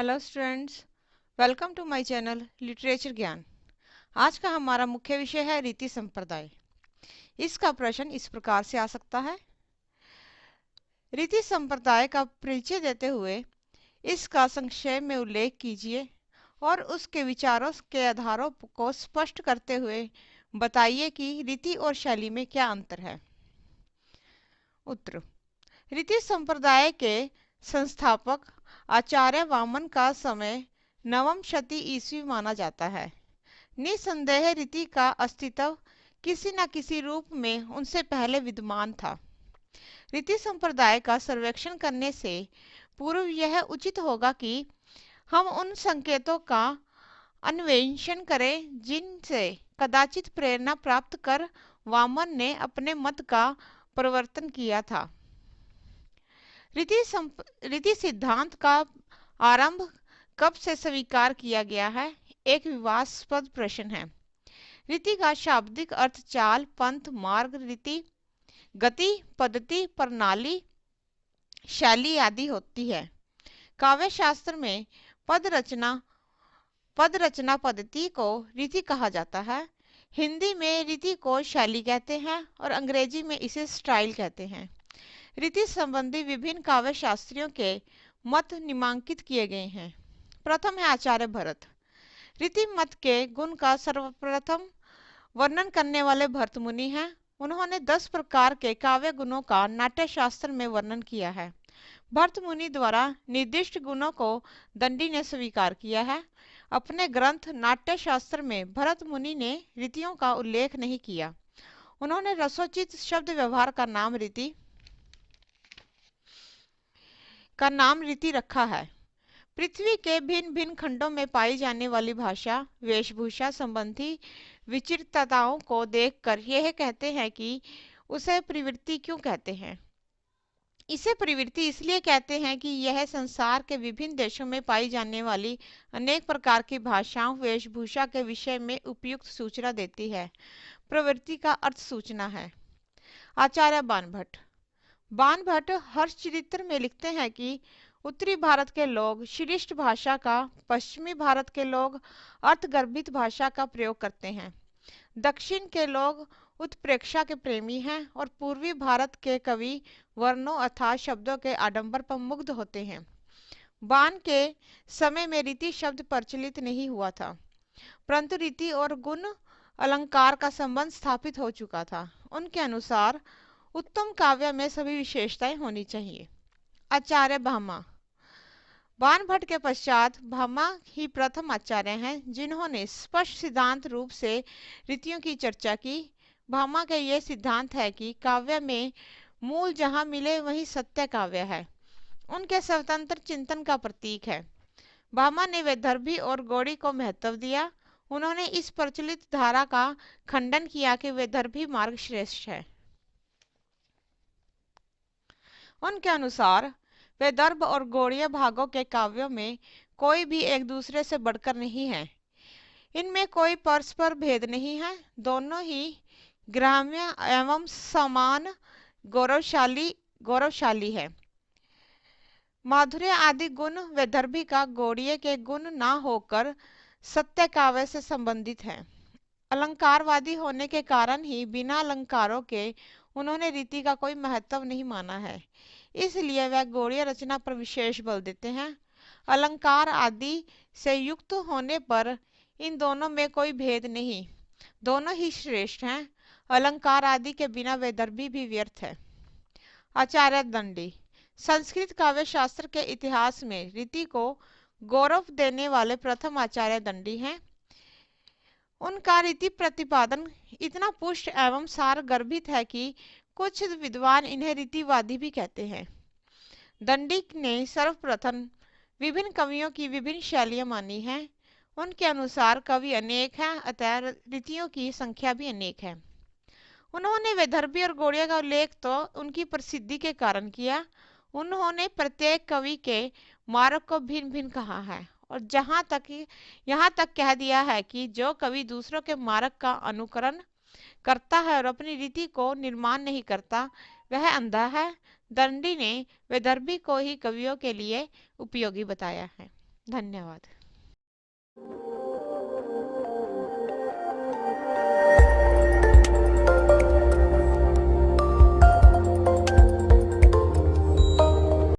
Hello students, welcome to my channel literature Gyan. आज का हमारा मुख्य विषय है रीति संप्रदाय। इसका प्रश्न इस प्रकार से आ सकता है। रीति संप्रदाय का परिचय देते हुए इसका संक्षेप में उल्लेख कीजिए और उसके विचारों के आधारों को स्पष्ट करते हुए बताइए कि रीति और शैली में क्या अंतर है। उत्तर: रीति संप्रदाय के संस्थापक आचार्य वामन का समय नवम शती ईस्वी माना जाता है। निसंदेह रीति का अस्तित्व किसी न किसी रूप में उनसे पहले विद्यमान था। रीति संप्रदाय का सर्वेक्षण करने से पूर्व यह उचित होगा कि हम उन संकेतों का अन्वेषण करें जिनसे कदाचित प्रेरणा प्राप्त कर वामन ने अपने मत का परिवर्तन किया था। रीति सिद्धांत का आरंभ कब से स्वीकार किया गया है, एक विवादास्पद प्रश्न है। रीति का शाब्दिक अर्थ चाल, पंथ, मार्ग, रीति, गति, पद्धति, प्रणाली, शैली आदि होती है। काव्य शास्त्र में पद रचना पद्धति को रीति कहा जाता है। हिंदी में रीति को शैली कहते हैं और अंग्रेजी में इसे स्टाइल कहते हैं। रीति संबंधी विभिन्न काव्य शास्त्रियों के मत निम्नांकित किए गए हैं। प्रथम है आचार्य भरत। रीति मत के गुण का सर्वप्रथम वर्णन करने वाले भरत मुनि हैं। उन्होंने 10 प्रकार के काव्य गुणों का नाट्य शास्त्र में वर्णन किया है। भरत मुनि द्वारा निर्दिष्ट गुणों को दंडी ने स्वीकार किया है। अपने ग्रंथ नाट्य शास्त्र में भरत मुनि ने रीतियों का उल्लेख नहीं किया। उन्होंने रसोचित शब्द व्यवहार का नाम रीति रखा है। पृथ्वी के भिन्न भिन्न खंडों में पाई जाने वाली भाषा, वेशभूषा संबंधी विचित्रताओं को देखकर यह कहते हैं कि उसे प्रवृत्ति क्यों कहते हैं। इसे प्रवृत्ति इसलिए कहते हैं कि यह संसार के विभिन्न देशों में पाई जाने वाली अनेक प्रकार की भाषाओं, वेशभूषा के विषय में उपयुक्त सूचना देती है। प्रवृत्ति का अर्थ सूचना है। आचार्य बाणभट्ट हर्षचरित्र में लिखते हैं कि उत्तरी भारत के लोग श्रेष्ठ भाषा का, पश्चिमी भारत के लोग अर्थगर्भित भाषा का प्रयोग करते हैं, दक्षिण के लोग उत्प्रेक्षा के प्रेमी हैं और पूर्वी भारत के कवि वर्णों अर्थात शब्दों के आडंबर पर मुग्ध होते हैं। बाण के समय में रीति शब्द प्रचलित नहीं हुआ था, परंतु रीति और गुण अलंकार का संबंध स्थापित हो चुका था। उनके अनुसार उत्तम काव्य में सभी विशेषताएं होनी चाहिए। आचार्य भामा। बाणभट्ट के पश्चात भामा ही प्रथम आचार्य हैं जिन्होंने स्पष्ट सिद्धांत रूप से रीतियों की चर्चा की। भामा का यह सिद्धांत है कि काव्य में मूल जहां मिले वही सत्य काव्य है। उनके स्वतंत्र चिंतन का प्रतीक है। भामा ने वैदर्भी और गौड़ी को महत्व दिया। उन्होंने इस प्रचलित धारा का खंडन किया कि वैदर्भी मार्ग श्रेष्ठ है। उनके अनुसार वैदर्भ और गौड़ीय भागों के काव्यों में कोई भी एक दूसरे से बढ़कर नहीं है। इनमें कोई परस्पर भेद नहीं है। दोनों ही ग्राम्य एवं समान गौरवशाली है। माधुर्य आदि गुण वैदर्भी का गौड़ीय के गुण न होकर सत्य काव्य से संबंधित है। अलंकारवादी होने के कारण ही बिना अलंकारों के उन्होंने रीति का कोई महत्व नहीं माना है। इसलिए वह गौड़ीय रचना पर विशेष बल देते हैं। अलंकार आदि से युक्त होने पर इन दोनों में कोई भेद नहीं, दोनों ही श्रेष्ठ हैं। अलंकार आदि के बिना वैदर्भी भी व्यर्थ है। आचार्य दंडी। संस्कृत काव्य शास्त्र के इतिहास में रीति को गौरव देने वाले प्रथम आचार्य दंडी हैं। उनका रीति प्रतिपादन इतना पुष्ट एवं सारगर्भित है कि कुछ विद्वान इन्हें रीतिवादी भी कहते हैं। दंडी ने सर्वप्रथम विभिन्न कवियों की विभिन्न शैलियां मानी हैं। उनके अनुसार कवि अनेक हैं, अतः रीतियों की संख्या भी अनेक है। उन्होंने वैदर्भी और गौड़िया का उल्लेख तो उनकी प्रसिद्धि के कारण किया। उन्होंने प्रत्येक कवि के मार्ग को भिन्न भिन्न कहा है और यहाँ तक कह दिया है कि जो कवि दूसरों के मार्ग का अनुकरण करता है और अपनी रीति को निर्माण नहीं करता वह अंधा है। दंडी ने वैदर्भी को ही कवियों के लिए उपयोगी बताया है। धन्यवाद।